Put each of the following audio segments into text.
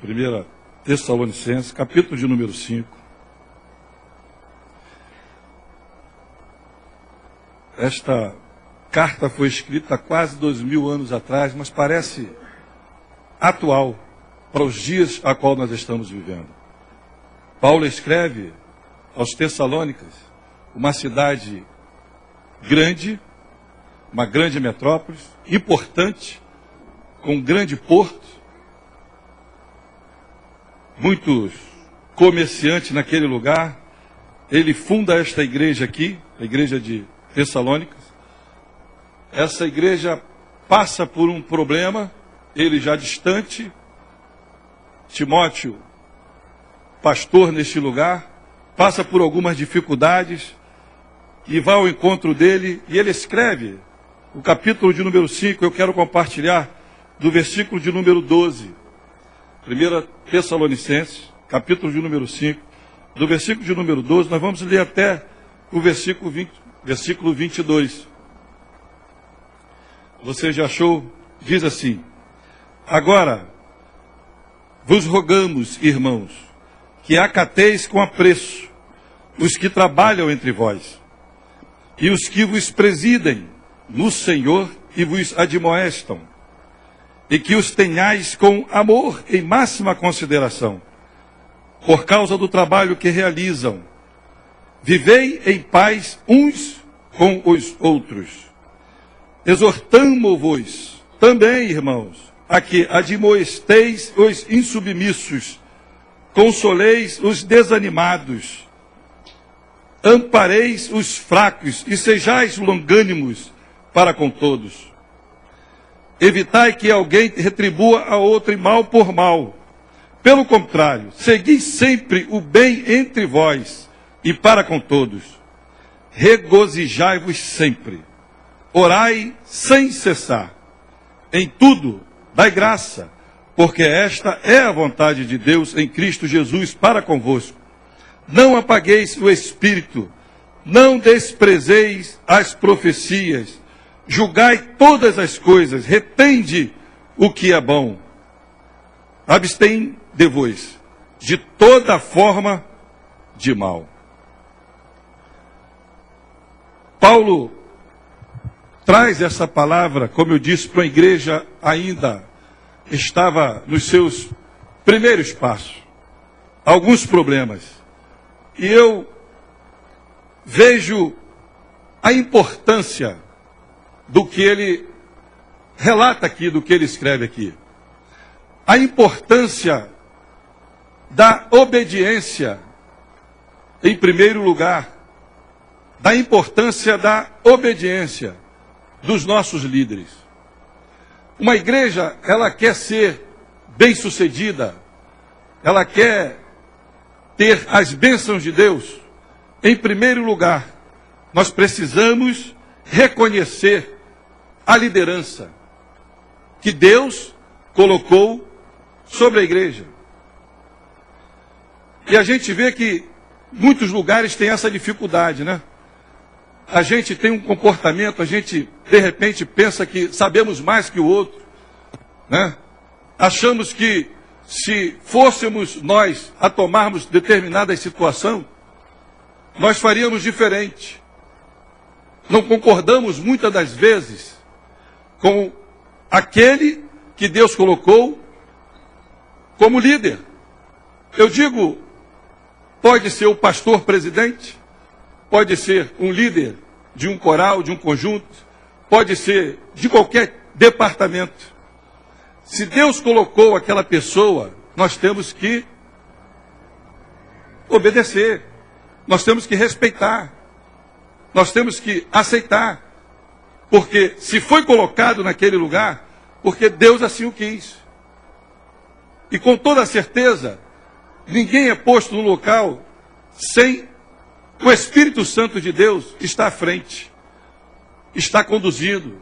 1 Tessalonicenses, capítulo de número 5. Esta carta foi escrita há quase 2000 anos atrás, mas parece atual para os dias a qual nós estamos vivendo. Paulo escreve aos Tessalônicas, uma cidade grande, uma grande metrópole, importante, com um grande porto, muitos comerciantes naquele lugar. Ele funda esta igreja aqui, a igreja de Tessalônicas. Essa igreja passa por um problema, ele já distante, Timóteo, pastor neste lugar, passa por algumas dificuldades e vai ao encontro dele, e ele escreve o capítulo de número 5, eu quero compartilhar do versículo de número 12, 1 Tessalonicenses, capítulo de número 5, do versículo de número 12, nós vamos ler até o versículo 22. Você já achou? Diz assim: agora, vos rogamos, irmãos, que acateis com apreço os que trabalham entre vós, e os que vos presidem no Senhor e vos admoestam, e que os tenhais com amor em máxima consideração, por causa do trabalho que realizam. Vivei em paz uns com os outros. Exortamo-vos também, irmãos, a que admoesteis os insubmissos, consoleis os desanimados, ampareis os fracos e sejais longânimos para com todos. Evitai que alguém retribua a outro mal por mal. Pelo contrário, segui sempre o bem entre vós e para com todos. Regozijai-vos sempre. Orai sem cessar. Em tudo, dai graça, porque esta é a vontade de Deus em Cristo Jesus para convosco. Não apagueis o espírito, não desprezeis as profecias, julgai todas as coisas, retende o que é bom. Abstém-vos de toda forma de mal. Paulo traz essa palavra, como eu disse, para uma igreja ainda estava nos seus primeiros passos. Alguns problemas. E eu vejo a importância do que ele relata aqui, do que ele escreve aqui. A importância da obediência, em primeiro lugar. Da importância da obediência dos nossos líderes. Uma igreja, ela quer ser bem-sucedida, ela quer ter as bênçãos de Deus. Em primeiro lugar, nós precisamos reconhecer a liderança que Deus colocou sobre a igreja. E a gente vê que muitos lugares têm essa dificuldade, né? A gente tem um comportamento, a gente de repente pensa que sabemos mais que o outro, né? Achamos que se fôssemos nós a tomarmos determinada situação, nós faríamos diferente. Não concordamos muitas das vezes com aquele que Deus colocou como líder. Eu digo, pode ser o pastor presidente, pode ser um líder de um coral, de um conjunto, pode ser de qualquer departamento. Se Deus colocou aquela pessoa, nós temos que obedecer, nós temos que respeitar, nós temos que aceitar, porque se foi colocado naquele lugar, porque Deus assim o quis. E com toda certeza, ninguém é posto no local sem o Espírito Santo de Deus estar à frente, está conduzindo.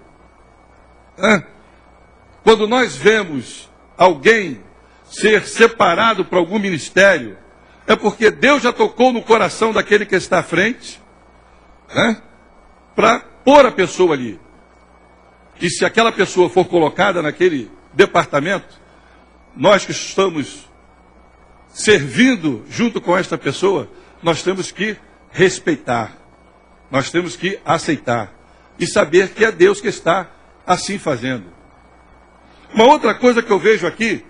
Quando nós vemos alguém ser separado para algum ministério, é porque Deus já tocou no coração daquele que está à frente, para pôr a pessoa ali. E se aquela pessoa for colocada naquele departamento, nós que estamos servindo junto com esta pessoa, nós temos que respeitar, nós temos que aceitar e saber que é Deus que está assim fazendo. Uma outra coisa que eu vejo aqui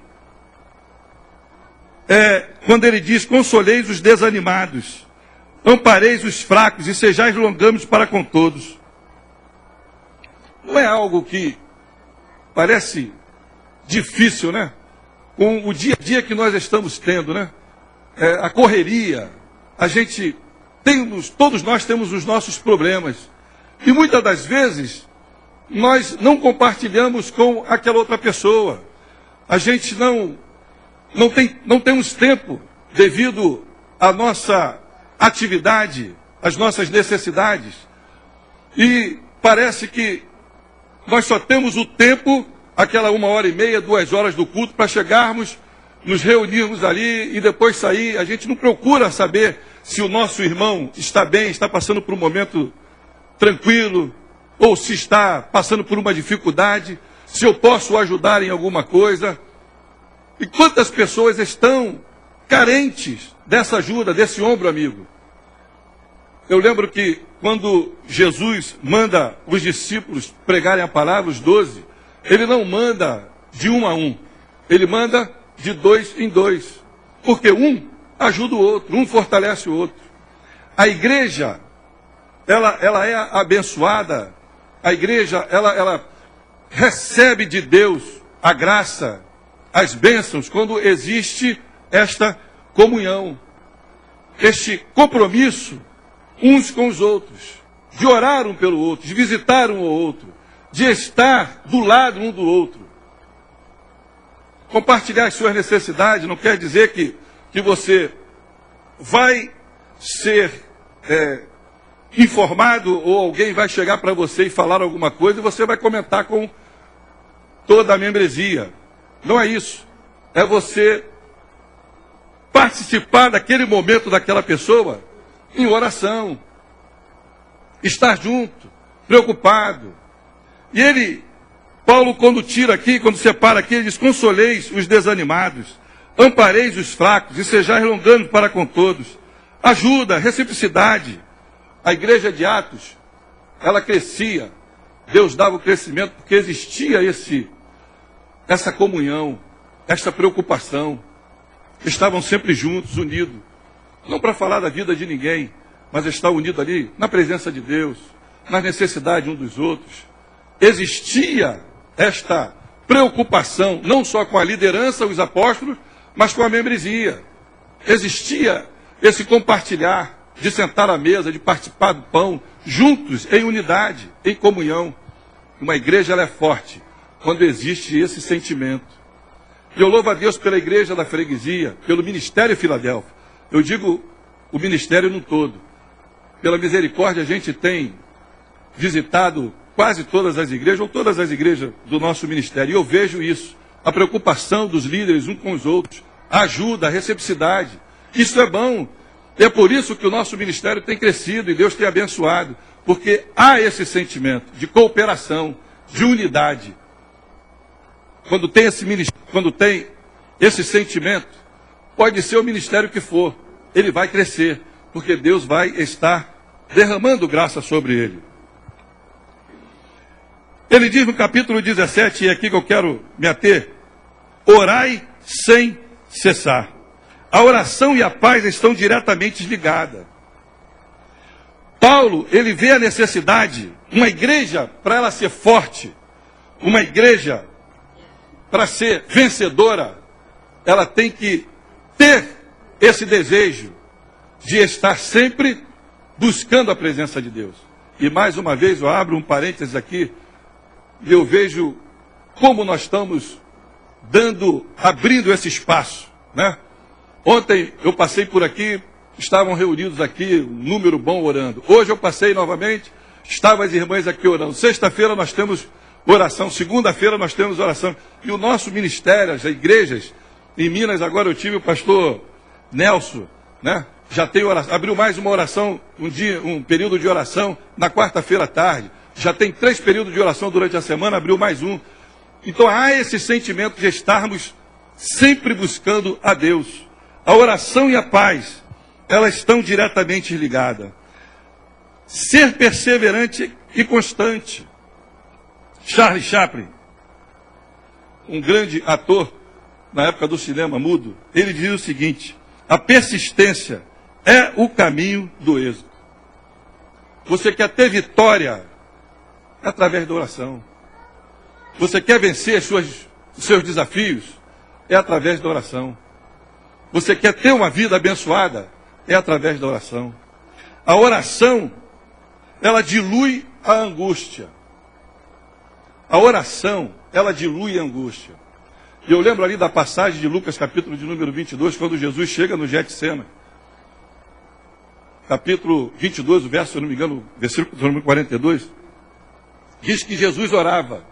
é quando ele diz: consoleis os desanimados, ampareis os fracos e sejais longânicos para com todos. Não é algo que parece difícil, né? Com o dia a dia que nós estamos tendo, né? A correria, todos nós temos os nossos problemas. E muitas das vezes, nós não compartilhamos com aquela outra pessoa. A gente não temos tempo devido à nossa atividade, às nossas necessidades. E parece que nós só temos o tempo, aquela 1h30, 2 horas do culto, para chegarmos, nos reunirmos ali e depois sair. A gente não procura saber se o nosso irmão está bem, está passando por um momento tranquilo, ou se está passando por uma dificuldade, se eu posso ajudar em alguma coisa. E quantas pessoas estão carentes dessa ajuda, desse ombro amigo? Eu lembro que quando Jesus manda os discípulos pregarem a palavra, os 12, ele não manda de 1 a 1, ele manda de 2 em 2, porque um ajuda o outro, um fortalece o outro. A igreja, ela é abençoada, a igreja, ela recebe de Deus a graça, as bênçãos, quando existe esta comunhão, este compromisso uns com os outros, de orar um pelo outro, de visitar um ao outro, de estar do lado um do outro. Compartilhar as suas necessidades não quer dizer que você vai ser informado ou alguém vai chegar para você e falar alguma coisa e você vai comentar com toda a membresia. Não é isso. É você participar daquele momento daquela pessoa em oração, estar junto, preocupado. E Paulo, quando tira aqui, quando separa aqui, ele diz: consoleis os desanimados, ampareis os fracos e sejais longânicos para com todos. Ajuda, reciprocidade. A igreja de Atos, ela crescia, Deus dava o crescimento porque existia essa comunhão, essa preocupação. Estavam sempre juntos, unidos, não para falar da vida de ninguém, mas estar unido ali na presença de Deus, nas necessidades uns dos outros. Existia esta preocupação, não só com a liderança, os apóstolos, mas com a membresia. Existia esse compartilhar, de sentar à mesa, de participar do pão, juntos, em unidade, em comunhão. Uma igreja, ela é forte quando existe esse sentimento. E eu louvo a Deus pela igreja da freguesia, pelo Ministério Filadélfia. Eu digo o ministério no todo. Pela misericórdia, a gente tem visitado quase todas as igrejas, ou todas as igrejas do nosso ministério. E eu vejo isso, a preocupação dos líderes uns com os outros, a ajuda, a reciprocidade. Isso é bom. É por isso que o nosso ministério tem crescido e Deus tem abençoado. Porque há esse sentimento de cooperação, de unidade. Quando tem esse sentimento, pode ser o ministério que for, ele vai crescer, porque Deus vai estar derramando graça sobre ele. Ele diz no capítulo 17, e é aqui que eu quero me ater: orai sem cessar. A oração e a paz estão diretamente ligadas. Paulo, ele vê a necessidade, uma igreja, para ela ser forte, uma igreja, para ser vencedora, ela tem que ter esse desejo de estar sempre buscando a presença de Deus. E mais uma vez, eu abro um parênteses aqui, e eu vejo como nós estamos abrindo esse espaço, né? Ontem eu passei por aqui, estavam reunidos aqui, um número bom orando. Hoje eu passei novamente, estavam as irmãs aqui orando. Sexta-feira nós temos oração, segunda-feira nós temos oração. E o nosso ministério, as igrejas, em Minas, agora eu tive o pastor Nelson, né? Já tem oração, abriu mais uma oração, um período de oração na quarta-feira à tarde. Já tem 3 períodos de oração durante a semana, abriu mais um. Então há esse sentimento de estarmos sempre buscando a Deus. A oração e a paz, elas estão diretamente ligadas. Ser perseverante e constante. Charlie Chaplin, um grande ator na época do cinema mudo, ele diz o seguinte: a persistência é o caminho do êxito. Você quer ter vitória? É através da oração. Você quer vencer os seus desafios? É através da oração. Você quer ter uma vida abençoada? É através da oração. A oração, ela dilui a angústia. A oração, ela dilui a angústia. E eu lembro ali da passagem de Lucas, capítulo de número 22, quando Jesus chega no Getsêmani. Capítulo 22, o verso, se eu não me engano, versículo número 42, diz que Jesus orava.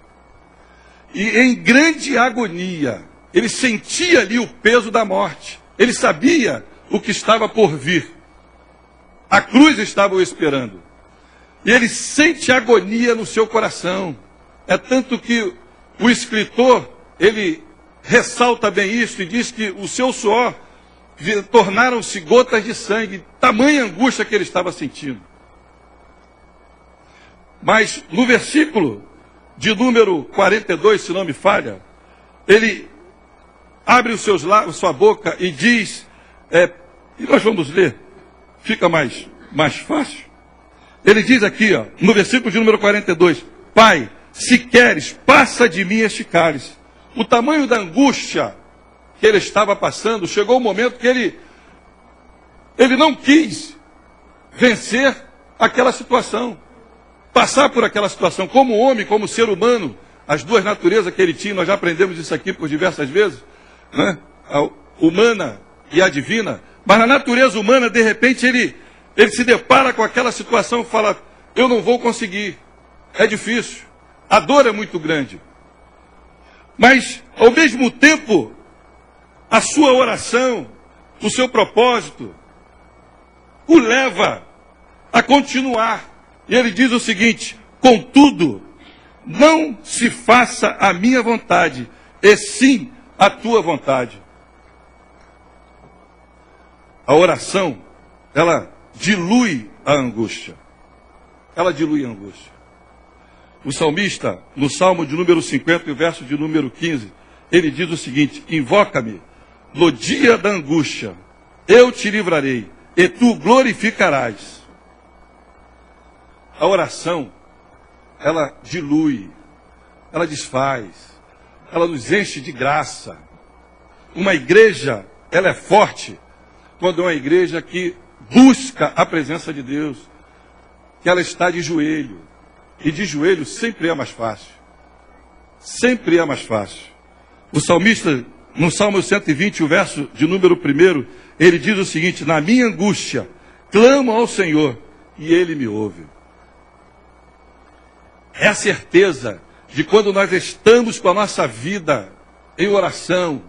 E em grande agonia, ele sentia ali o peso da morte. Ele sabia o que estava por vir. A cruz estava o esperando. E ele sente agonia no seu coração. É tanto que o escritor, ele ressalta bem isso e diz que o seu suor tornaram-se gotas de sangue, tamanha angústia que ele estava sentindo. Mas no versículo de número 42, se não me falha, ele abre sua boca e diz, e nós vamos ler, fica mais fácil. Ele diz aqui, ó, no versículo de número 42, Pai, se queres, passa de mim este cálice. O tamanho da angústia que ele estava passando, chegou o momento que ele não quis vencer aquela situação, passar por aquela situação, como homem, como ser humano, as duas naturezas que ele tinha, nós já aprendemos isso aqui por diversas vezes, né? A humana e a divina, mas na natureza humana, de repente, ele se depara com aquela situação e fala, eu não vou conseguir, é difícil, a dor é muito grande. Mas, ao mesmo tempo, a sua oração, o seu propósito, o leva a continuar. E ele diz o seguinte, contudo, não se faça a minha vontade, e sim a tua vontade. A oração, ela dilui a angústia. Ela dilui a angústia. O salmista, no Salmo de número 50, o verso de número 15, ele diz o seguinte, invoca-me no dia da angústia, eu te livrarei, e tu glorificarás. A oração, ela dilui, ela desfaz, ela nos enche de graça. Uma igreja, ela é forte quando é uma igreja que busca a presença de Deus, que ela está de joelho. E de joelho sempre é mais fácil. Sempre é mais fácil. O salmista, no Salmo 120, o verso de número 1, ele diz o seguinte, na minha angústia, clamo ao Senhor, e Ele me ouve. É a certeza de quando nós estamos com a nossa vida em oração,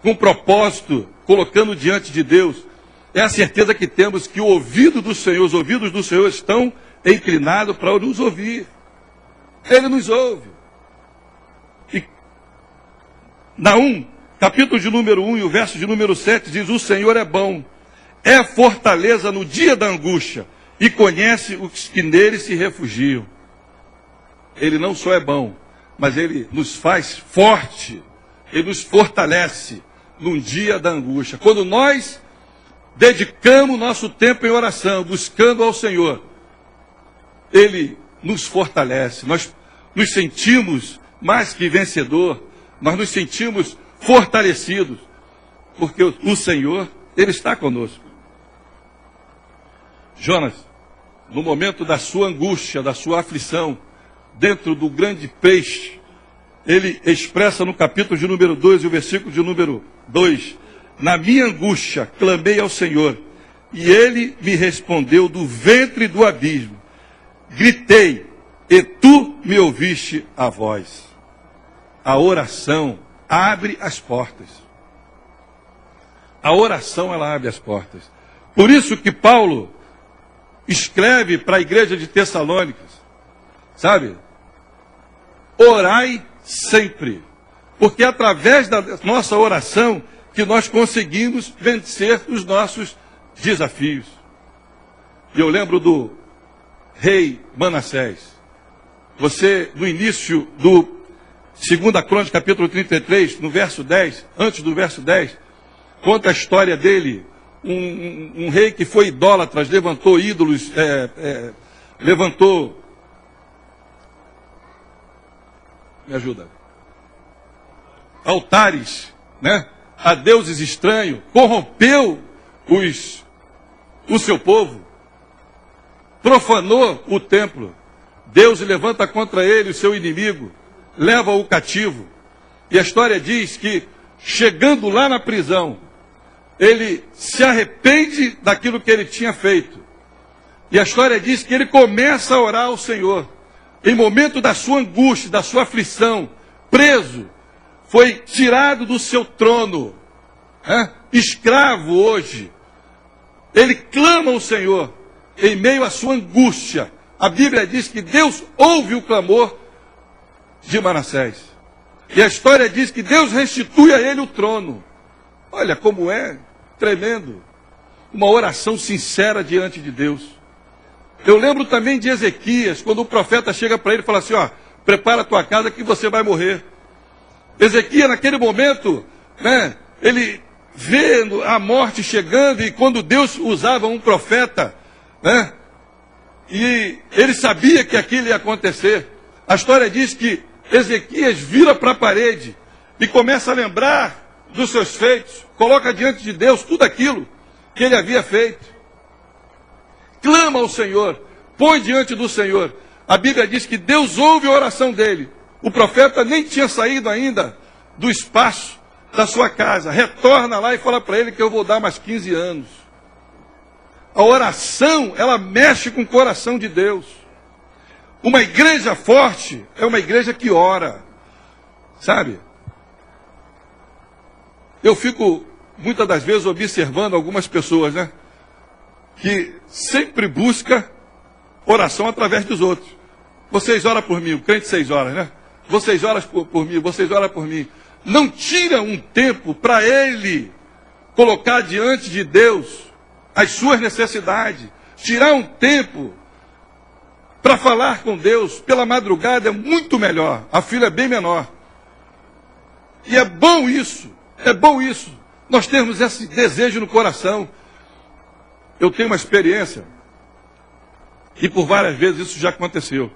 com propósito, colocando diante de Deus, é a certeza que temos que o ouvido do Senhor, os ouvidos do Senhor estão inclinados para nos ouvir. Ele nos ouve. E Naum, capítulo de número 1 e o verso de número 7 diz, o Senhor é bom, é fortaleza no dia da angústia e conhece os que nele se refugiam. Ele não só é bom, mas ele nos faz forte, ele nos fortalece num dia da angústia. Quando nós dedicamos nosso tempo em oração, buscando ao Senhor, Ele nos fortalece, nós nos sentimos mais que vencedor, nós nos sentimos fortalecidos, porque o Senhor, Ele está conosco. Jonas, no momento da sua angústia, da sua aflição, dentro do grande peixe, ele expressa no capítulo de número 2 e o versículo de número 2, na minha angústia clamei ao Senhor, e Ele me respondeu do ventre do abismo. Gritei, e tu me ouviste a voz. A oração abre as portas. A oração, ela abre as portas. Por isso que Paulo escreve para a igreja de Tessalônicas, sabe? Orai sempre. Porque é através da nossa oração que nós conseguimos vencer os nossos desafios. E eu lembro do rei Manassés. Você, no início do 2 Crônicas, capítulo 33, no verso 10, antes do verso 10, conta a história dele, um rei que foi idólatra, levantou ídolos, me ajuda, altares, né, a deuses estranhos, corrompeu o seu povo, profanou o templo. Deus levanta contra ele o seu inimigo, leva-o cativo. E a história diz que, chegando lá na prisão, ele se arrepende daquilo que ele tinha feito. E a história diz que ele começa a orar ao Senhor. Em momento da sua angústia, da sua aflição, preso, foi tirado do seu trono, escravo hoje. Ele clama ao Senhor em meio à sua angústia. A Bíblia diz que Deus ouve o clamor de Manassés. E a história diz que Deus restitui a ele o trono. Olha como é tremendo. Uma oração sincera diante de Deus. Eu lembro também de Ezequias, quando o profeta chega para ele e fala assim, prepara a tua casa que você vai morrer. Ezequias, naquele momento, ele vê a morte chegando, e quando Deus usava um profeta, e ele sabia que aquilo ia acontecer. A história diz que Ezequias vira para a parede e começa a lembrar dos seus feitos, coloca diante de Deus tudo aquilo que ele havia feito. Clama ao Senhor, põe diante do Senhor. A Bíblia diz que Deus ouve a oração dele. O profeta nem tinha saído ainda do espaço da sua casa. Retorna lá e fala para ele que eu vou dar mais 15 anos. A oração, ela mexe com o coração de Deus. Uma igreja forte é uma igreja que ora. Sabe? Eu fico, muitas das vezes, observando algumas pessoas, que sempre busca oração através dos outros. Vocês oram por mim, o crente 6 horas, Vocês oram por mim, vocês oram por mim. Não tira um tempo para ele colocar diante de Deus as suas necessidades. Tirar um tempo para falar com Deus pela madrugada é muito melhor. A fila é bem menor. E é bom isso. Nós temos esse desejo no coração. Eu tenho uma experiência, e por várias vezes isso já aconteceu.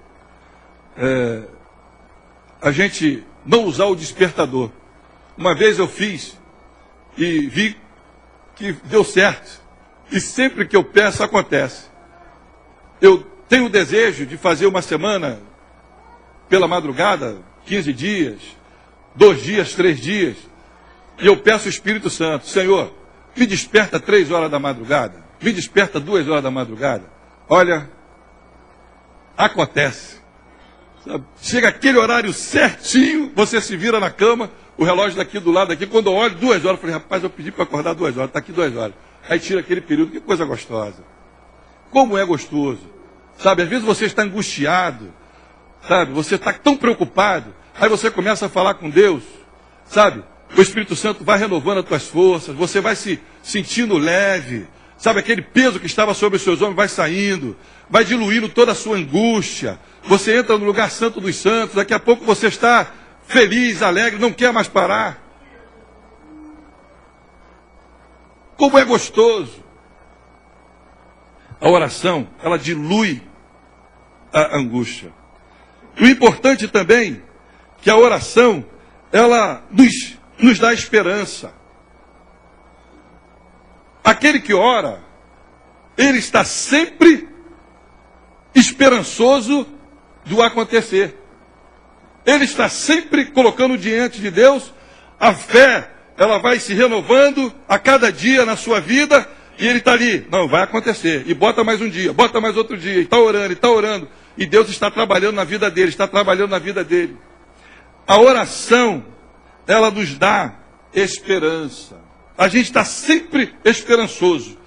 A gente não usar o despertador. Uma vez eu fiz e vi que deu certo. E sempre que eu peço, acontece. Eu tenho o desejo de fazer uma semana pela madrugada, 15 dias, 2 dias, 3 dias. E eu peço ao Espírito Santo, Senhor, me desperta 3 horas da madrugada. Me desperta 2 horas da madrugada. Olha, acontece. Sabe? Chega aquele horário certinho, você se vira na cama, o relógio daqui do lado aqui, quando eu olho 2 horas, eu falei, rapaz, eu pedi para acordar 2 horas, está aqui 2 horas. Aí tira aquele período, que coisa gostosa. Como é gostoso. Sabe, às vezes você está angustiado, sabe, você está tão preocupado, aí você começa a falar com Deus, sabe, o Espírito Santo vai renovando as tuas forças, você vai se sentindo leve, sabe, aquele peso que estava sobre os seus ombros vai saindo, vai diluindo toda a sua angústia. Você entra no lugar santo dos santos, daqui a pouco você está feliz, alegre, não quer mais parar. Como é gostoso. A oração, ela dilui a angústia. O importante também, que a oração, ela nos dá esperança. Aquele que ora, ele está sempre esperançoso do acontecer. Ele está sempre colocando diante de Deus a fé. Ela vai se renovando a cada dia na sua vida. E ele está ali. Não, vai acontecer. E bota mais um dia, bota mais outro dia. E está orando, e está orando. E Deus está trabalhando na vida dele, está trabalhando na vida dele. A oração, ela nos dá esperança. A gente está sempre esperançoso.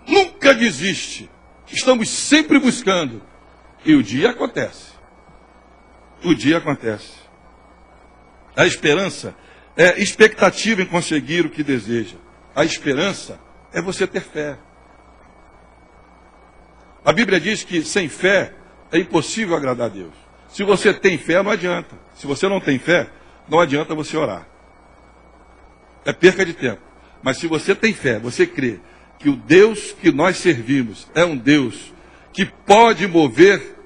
Nunca desiste. Estamos sempre buscando. E o dia acontece. O dia acontece. A esperança, é expectativa em conseguir o que deseja. A esperança é você ter fé. A Bíblia diz que sem fé é impossível agradar a Deus. Se você tem fé, não adianta. Se você não tem fé, não adianta você orar. É perca de tempo. Mas se você tem fé, você crê que o Deus que nós servimos é um Deus que pode mover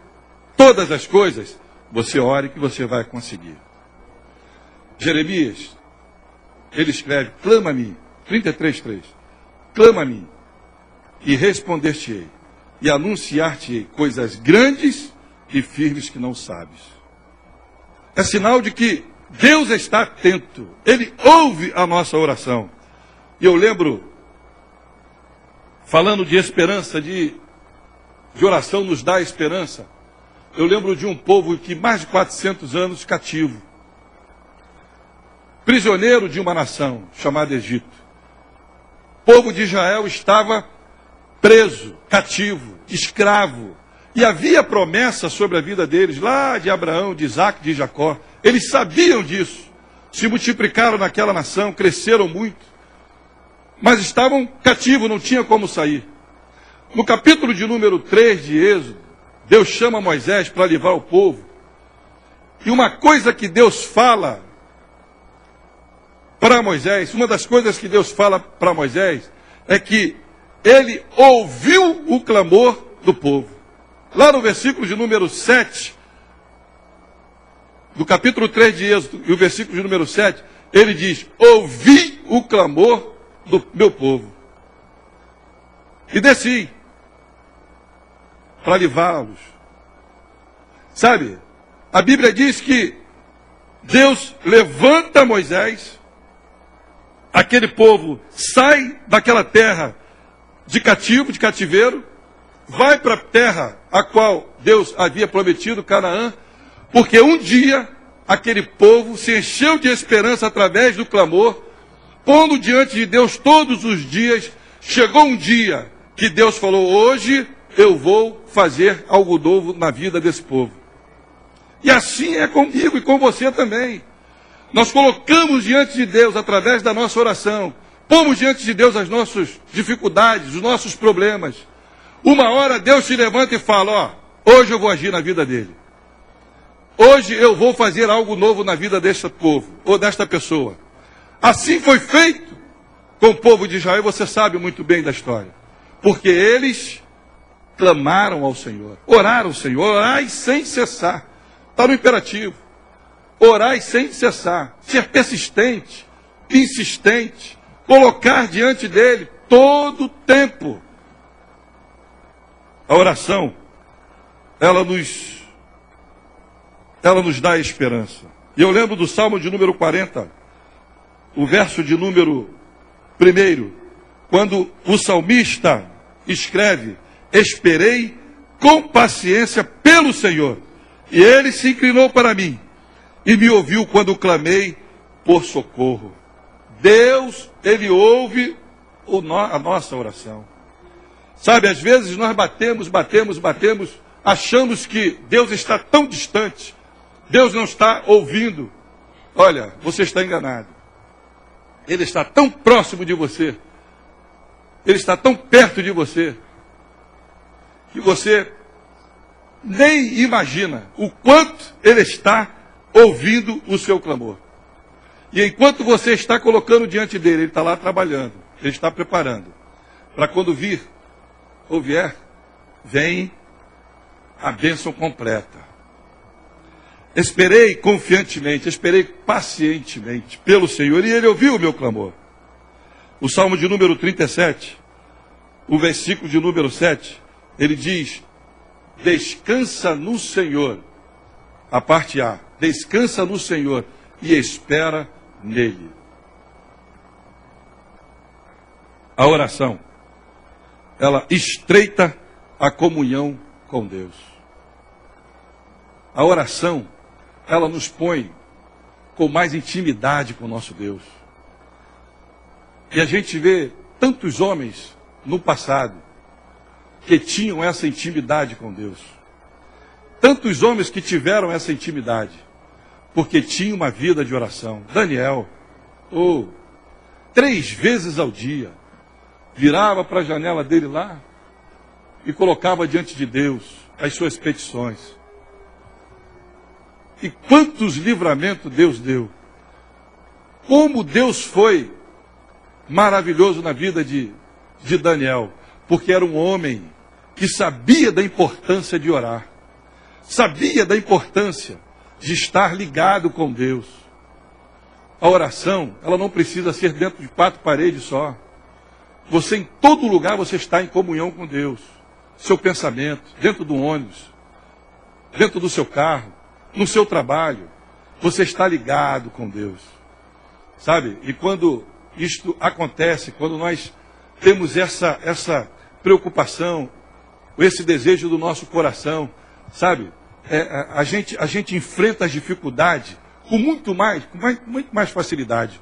todas as coisas, você ore que você vai conseguir. Jeremias, ele escreve, clama a mim, 33:3, clama a mim, e responder-te-ei, e anunciar-te-ei coisas grandes e firmes que não sabes. É sinal de que Deus está atento, Ele ouve a nossa oração. E eu lembro, falando de esperança, de oração nos dá esperança, eu lembro de um povo que mais de 400 anos cativo, prisioneiro de uma nação chamada Egito. O povo de Israel estava preso, cativo, escravo. E havia promessa sobre a vida deles, lá de Abraão, de Isaac, de Jacó. Eles sabiam disso. Se multiplicaram naquela nação, cresceram muito. Mas estavam cativos, não tinha como sair. No capítulo de número 3 de Êxodo, Deus chama Moisés para livrar o povo. E uma coisa que Deus fala para Moisés, uma das coisas que Deus fala para Moisés, é que ele ouviu o clamor do povo. Lá no versículo de número 7, do capítulo 3 de Êxodo, e o versículo de número 7, ele diz, ouvi o clamor do meu povo. E desci para livrá-los. Sabe, a Bíblia diz que Deus levanta Moisés, aquele povo sai daquela terra de cativo, de cativeiro, vai para a terra a qual Deus havia prometido, Canaã, porque um dia aquele povo se encheu de esperança através do clamor, pondo diante de Deus todos os dias. Chegou um dia que Deus falou, hoje eu vou fazer algo novo na vida desse povo. E assim é comigo e com você também. Nós colocamos diante de Deus, através da nossa oração, pomos diante de Deus as nossas dificuldades, os nossos problemas. Uma hora Deus se levanta e fala, ó, hoje eu vou agir na vida dele. Hoje eu vou fazer algo novo na vida deste povo, ou desta pessoa. Assim foi feito com o povo de Israel, você sabe muito bem da história. Porque eles clamaram ao Senhor, oraram ao Senhor, orai sem cessar. Está no imperativo. Orai sem cessar, ser persistente, insistente, colocar diante dele todo o tempo. A oração, ela nos dá esperança. E eu lembro do Salmo de número 40, o verso de número 1, quando o salmista escreve, esperei com paciência pelo Senhor, e ele se inclinou para mim, e me ouviu quando clamei por socorro. Deus, ele ouve a nossa oração. Sabe, às vezes nós batemos, achamos que Deus está tão distante, Deus não está ouvindo. Olha, você está enganado. Ele está tão próximo de você, Ele está tão perto de você, que você nem imagina o quanto Ele está ouvindo o seu clamor. E enquanto você está colocando diante dele, Ele está lá trabalhando, Ele está preparando, para quando vir, ou vier, vem a bênção completa. Esperei confiantemente, esperei pacientemente pelo Senhor, e Ele ouviu o meu clamor. O Salmo de número 37, o versículo de número 7, ele diz, descansa no Senhor, a parte A, descansa no Senhor e espera nele. A oração, ela estreita a comunhão com Deus. A oração, ela nos põe com mais intimidade com o nosso Deus. E a gente vê tantos homens no passado que tinham essa intimidade com Deus. Tantos homens que tiveram essa intimidade, porque tinham uma vida de oração. Daniel, ou 3 vezes ao dia, virava para a janela dele lá e colocava diante de Deus as suas petições. E quantos livramentos Deus deu. Como Deus foi maravilhoso na vida de Daniel, porque era um homem que sabia da importância de orar, sabia da importância de estar ligado com Deus. A oração, ela não precisa ser dentro de 4 paredes só. Você, em todo lugar, você está em comunhão com Deus. Seu pensamento, dentro do ônibus, dentro do seu carro, no seu trabalho, você está ligado com Deus. Sabe? E quando isto acontece, quando nós temos essa preocupação, esse desejo do nosso coração, sabe? A gente enfrenta as dificuldades com muito mais facilidade.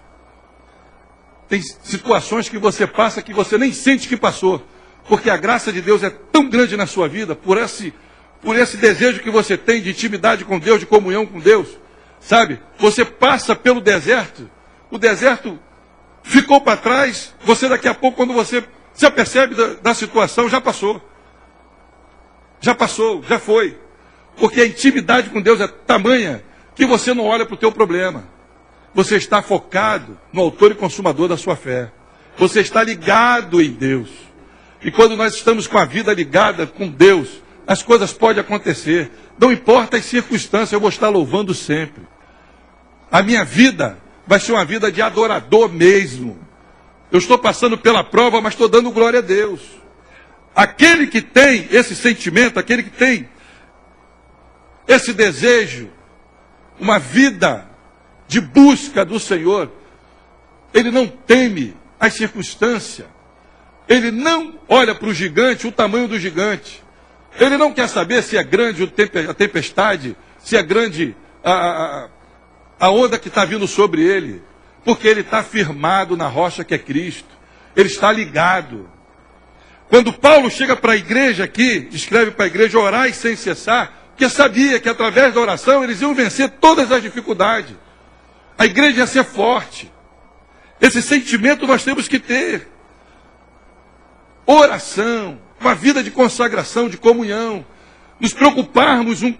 Tem situações que você passa que você nem sente que passou, porque a graça de Deus é tão grande na sua vida, por esse desejo que você tem de intimidade com Deus, de comunhão com Deus, sabe? Você passa pelo deserto, o deserto ficou para trás, você daqui a pouco, quando você se apercebe da situação, já passou. Já passou, já foi. Porque a intimidade com Deus é tamanha que você não olha para o teu problema. Você está focado no autor e consumador da sua fé. Você está ligado em Deus. E quando nós estamos com a vida ligada com Deus, as coisas podem acontecer. Não importa as circunstâncias, eu vou estar louvando sempre. A minha vida vai ser uma vida de adorador mesmo. Eu estou passando pela prova, mas estou dando glória a Deus. Aquele que tem esse sentimento, aquele que tem esse desejo, uma vida de busca do Senhor, ele não teme as circunstâncias. Ele não olha para o gigante, o tamanho do gigante. Ele não quer saber se é grande a tempestade, se é grande a onda que está vindo sobre ele. Porque ele está firmado na rocha que é Cristo. Ele está ligado. Quando Paulo chega para a igreja aqui, escreve para a igreja, orai sem cessar, porque sabia que através da oração eles iam vencer todas as dificuldades. A igreja ia ser forte. Esse sentimento nós temos que ter. Oração, uma vida de consagração, de comunhão. Nos preocuparmos uns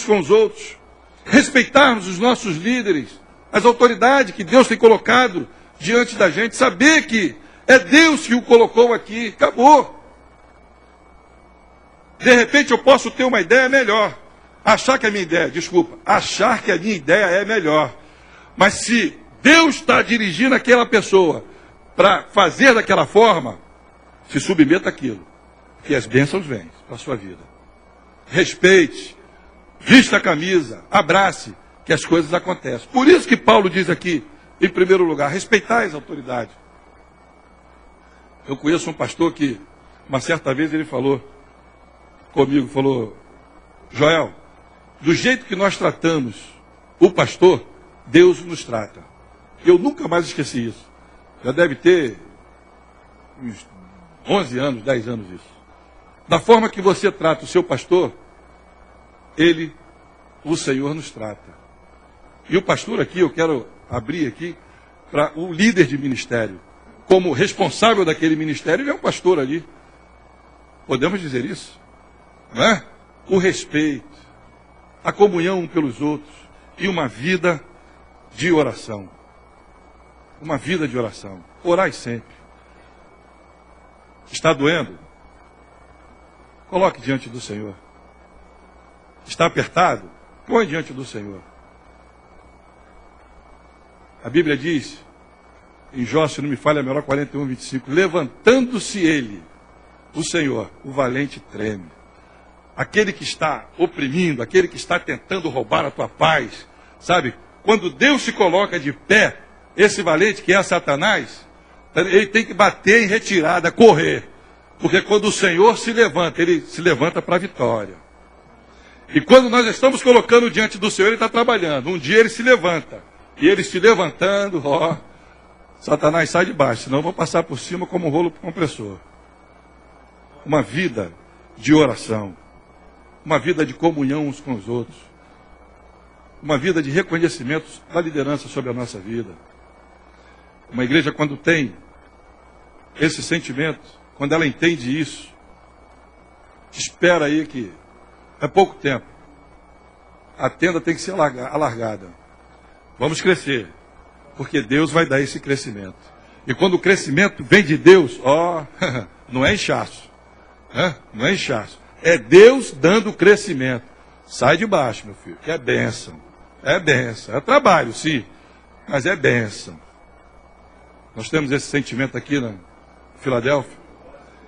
com os outros. Respeitarmos os nossos líderes, as autoridades que Deus tem colocado diante da gente. Saber que é Deus que o colocou aqui. Acabou. De repente eu posso ter uma ideia melhor. Achar que a minha ideia é melhor. Mas se Deus está dirigindo aquela pessoa para fazer daquela forma, se submeta àquilo. Que as bênçãos vêm para a sua vida. Respeite. Vista a camisa. Abrace. Que as coisas acontecem. Por isso que Paulo diz aqui, em primeiro lugar, respeitai as autoridades. Eu conheço um pastor que, uma certa vez, ele falou comigo, Joel, do jeito que nós tratamos o pastor, Deus nos trata. Eu nunca mais esqueci isso. Já deve ter uns 11 anos, 10 anos isso. Da forma que você trata o seu pastor, o Senhor nos trata. E o pastor aqui, eu quero abrir aqui para o líder de ministério. Como responsável daquele ministério, ele é um pastor ali. Podemos dizer isso? Não é? O respeito, a comunhão um pelos outros e uma vida de oração. Uma vida de oração. Orai sempre. Está doendo? Coloque diante do Senhor. Está apertado? Põe diante do Senhor. A Bíblia diz, em Jó, se não me falha, melhor 41, 25, levantando-se ele, o Senhor, o valente treme. Aquele que está oprimindo, aquele que está tentando roubar a tua paz, sabe? Quando Deus se coloca de pé, esse valente que é Satanás, ele tem que bater em retirada, correr. Porque quando o Senhor se levanta, ele se levanta para a vitória. E quando nós estamos colocando diante do Senhor, ele está trabalhando. Um dia ele se levanta. E ele se levantando, Satanás sai de baixo, senão eu vou passar por cima como um rolo compressor. Uma vida de oração. Uma vida de comunhão uns com os outros. Uma vida de reconhecimento da liderança sobre a nossa vida. Uma igreja, quando tem esse sentimento, quando ela entende isso, espera aí que é pouco tempo. A tenda tem que ser alargada. Vamos crescer, porque Deus vai dar esse crescimento. E quando o crescimento vem de Deus, não é inchaço. Não é inchaço. É Deus dando o crescimento. Sai de baixo, meu filho, que é bênção. É bênção. É trabalho, sim, mas é bênção. Nós temos esse sentimento aqui na Filadélfia.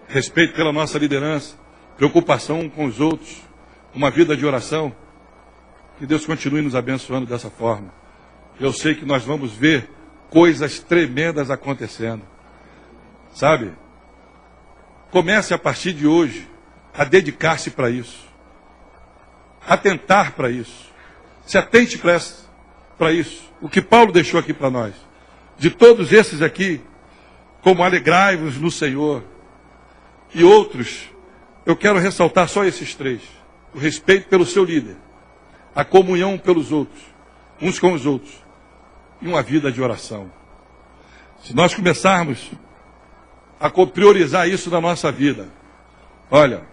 Respeito pela nossa liderança, preocupação com os outros, uma vida de oração. Que Deus continue nos abençoando dessa forma. Eu sei que nós vamos ver coisas tremendas acontecendo. Sabe? Comece a partir de hoje a dedicar-se para isso. Atentar para isso. Se atente para isso. O que Paulo deixou aqui para nós. De todos esses aqui, como alegrai-vos no Senhor. E outros, eu quero ressaltar só esses três. O respeito pelo seu líder. A comunhão pelos outros, uns com os outros, e uma vida de oração. Se nós começarmos a priorizar isso na nossa vida, olha,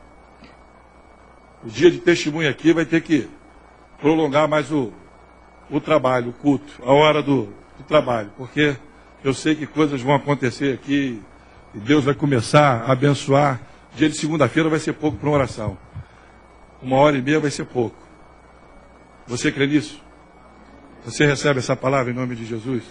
o dia de testemunho aqui vai ter que prolongar mais o trabalho, o culto, a hora do trabalho, porque eu sei que coisas vão acontecer aqui, e Deus vai começar a abençoar. Dia de segunda-feira vai ser pouco para uma oração, 1h30 vai ser pouco. Você crê nisso? Você recebe essa palavra em nome de Jesus?